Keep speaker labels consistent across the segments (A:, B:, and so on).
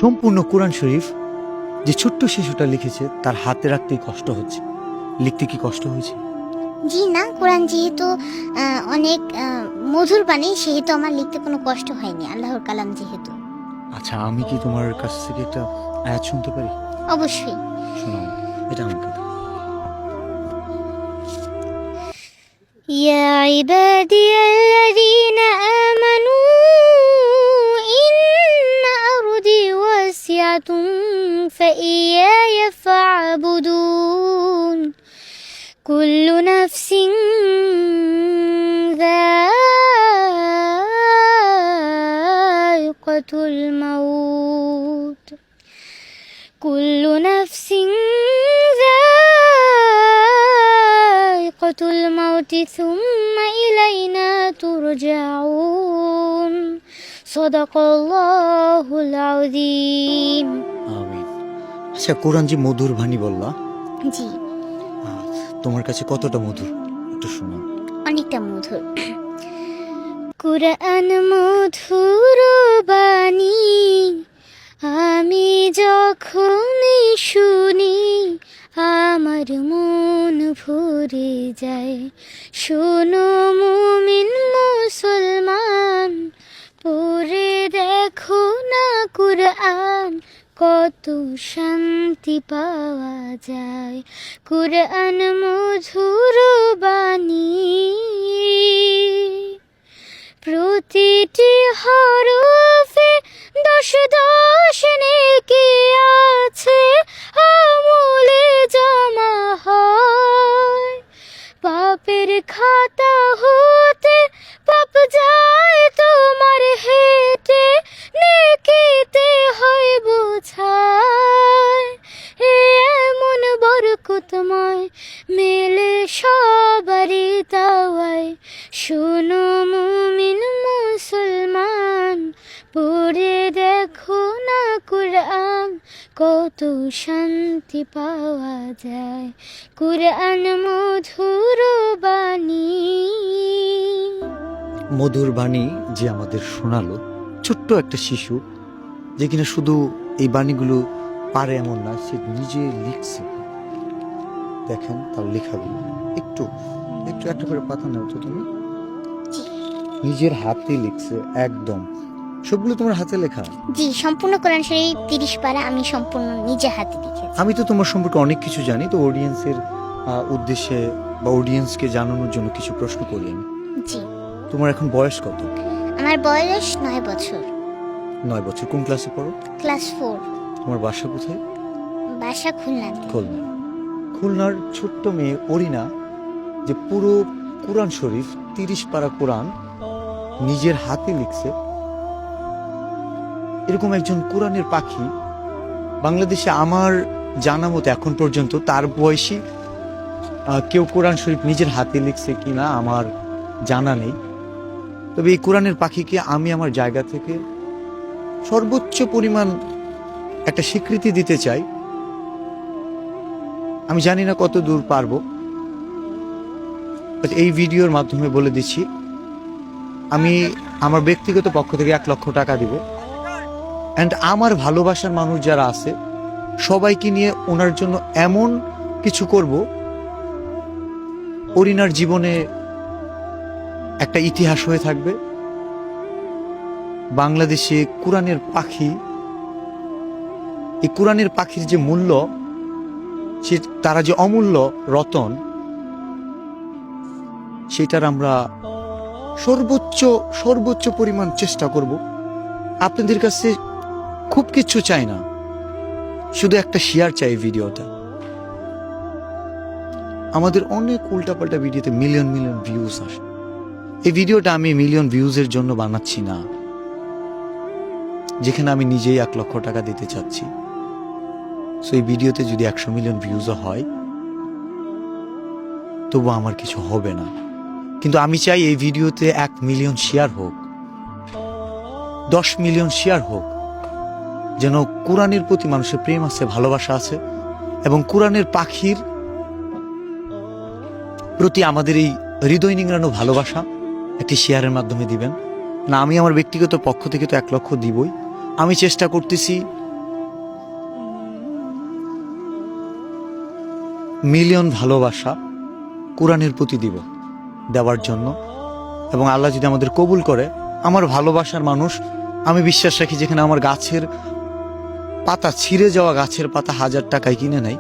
A: সম্পূর্ণ কোরআন শরীফ যে ছোট্ট শিশুটা লিখেছে তার হাতে রাখতেই কষ্ট হচ্ছে। লিখতে কি কষ্ট হয়েছে?
B: জি না, কোরআন যেহেতু অনেক মধুর বাণী, সেহেতু আমার লিখতে কোনো কষ্ট হয়নি, আল্লাহর কালাম যেহেতু।
A: আচ্ছা, আমি কি তোমার কাছ থেকে একটা আয়াত শুনতে পারি?
B: অবশ্যই।
A: শোনাও, এটা আমাকে দাও।
B: يا عبادي الذين آمنوا إن أرضي واسعة فإياي فاعبدون كل نفس ذائقة الموت كل نفس ذائقة الموت ثم إلينا ترجعون صدق الله العظيم
A: আমিন। আচ্ছা, কোরআন যে মধুর বাণী বললা,
B: জি
A: তোমার কাছে কতটা মধুর একটু শোনাও।
B: অনেকটা মধুর। কুরআন মধুর বাণী, আমি যখনই শুনি আমার মন ভরে যায়। শোনো মুমিন মুসলমান, পড়ে দেখো না কুরআন, কত শান্তি পাওয়া যায়। কুরআন মধুর বাণী, প্রতিটি হরফে 10 নেকি আছে, আমলে জমা হয়। পাপের খাতা হতে পাপ যায় তোমার হেঁটে, নেকিতে হয় বোঝায়। এমন বরকতময় মেলে সবারই দাওয়ায়। শোনো মুমিন মুসলমান, পড়ে দেখো না কুরআন, কত শান্তি পাওয়া যায়। কুরআন মধুর বাণী।
A: মধুর বাণী যে আমাদের শোনালো, ছোট্ট একটা শিশু যে কিনা শুধু এই বাণীগুলো পারে এমন না, সে নিজে লিখছে। দেখেন তার লেখাগুলো, একটু একটু একটা করে পাতা নাও তো তুমি। নিজের হাতে লিখছে, একদম সবগুলো তোমার হাতে লেখা?
B: জি, সম্পূর্ণ কোরআন শরীফ 30 পারা আমি সম্পূর্ণ নিজে হাতে লিখেছি।
A: আমি তো তোমার সম্পর্কে অনেক কিছু জানি, তো অডিয়েন্সের উদ্দেশ্যে বা অডিয়েন্সকে জানানোর জন্য কিছু প্রশ্ন করি আমি।
B: জি,
A: তোমার এখন বয়স কত?
B: আমার বয়স 9 বছর।
A: 9 বছর। কোন ক্লাসে পড়ো?
B: ক্লাস 4।
A: তোমার বাসা কোথায়?
B: বাসা খুলনাতে।
A: খুলনা। খুলনার ছোট্ট মেয়ে অরিনা যে পুরো কোরআন শরীফ 30 পারা কোরআন নিজের হাতে লিখছে, এরকম একজন কোরআনের পাখি বাংলাদেশে আমার জানা মতো এখন পর্যন্ত তার বয়সী কেউ কোরআন শরীফ নিজের হাতে লিখছে কিনা আমার জানা নেই। তবে এই কোরআনের পাখিকে আমি আমার জায়গা থেকে সর্বোচ্চ পরিমাণ একটা স্বীকৃতি দিতে চাই। আমি জানি না কত দূর পারবো, এই ভিডিওর মাধ্যমে বলে দিচ্ছি, আমি আমার ব্যক্তিগত পক্ষ থেকে 1 লক্ষ টাকা দিব। অ্যান্ড আমার ভালোবাসার মানুষ যারা আছে সবাইকে নিয়ে ওনার জন্য এমন কিছু করব, অরিনার জীবনে একটা ইতিহাস হয়ে থাকবে। বাংলাদেশে কোরআনের পাখি, এই কোরআনের পাখির যে মূল্য, সে তারা যে অমূল্য রতন, সেটার আমরা সর্বোচ্চ পরিমাণ চেষ্টা করব। আপনাদের কাছে খুব কিছু চাই না, শুধু একটা শেয়ার চাই ভিডিওটা। আমাদের অনেক উল্টাপাল্টা ভিডিওতে মিলিয়ন ভিউজ আসে। এই ভিডিওটা আমি মিলিয়ন ভিউজের জন্য বানাচ্ছি না, যেখানে আমি নিজেই 1 লক্ষ টাকা দিতে চাচ্ছি। সো এই ভিডিওতে যদি 100 মিলিয়ন ভিউজও হয় তবু আমার কিছু হবে না, কিন্তু আমি চাই এই ভিডিওতে 1 মিলিয়ন শেয়ার হোক, 10 মিলিয়ন শেয়ার হোক, যেন কোরআনের প্রতি মানুষের প্রেম আছে, ভালোবাসা আছে, এবং কোরআনের পাখির প্রতি আমাদের এই হৃদয় নিংড়ানো ভালোবাসা একটি শেয়ারের মাধ্যমে দিবেন। না, আমি আমার ব্যক্তিগত পক্ষ থেকে তো 1 লক্ষ দিবই। আমি চেষ্টা করতেছি মিলিয়ন ভালোবাসা কোরআনের প্রতি দিব, দেওয়ার জন্য। এবং আল্লাহ যদি আমাদের কবুল করে, আমার ভালোবাসার মানুষ, আমি বিশ্বাস রাখি যেখানে আমার গাছের পাতা, ছিঁড়ে যাওয়া গাছের পাতা 1000 টাকায় কিনে নেয়,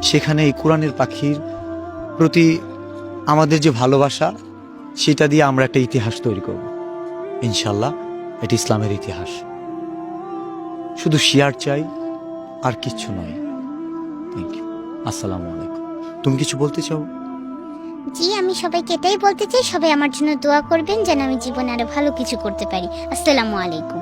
A: সেখানে এই কোরআনের পাখির প্রতি আমাদের যে ভালোবাসা, সেটা দিয়ে আমরা একটা ইতিহাস তৈরি করব ইনশাল্লাহ। এটা ইসলামের ইতিহাস। শুধু শেয়ার চাই, আর কিচ্ছু নয়। Thank you. আসসালামু আলাইকুম। তুমি কিছু বলতে চাও?
B: জি, আমি সবাইকে এটাই বলতে চাই, সবাই আমার জন্য দোয়া করবেন যেন আমি জীবনে আরো ভালো কিছু করতে পারি। আসসালামু আলাইকুম।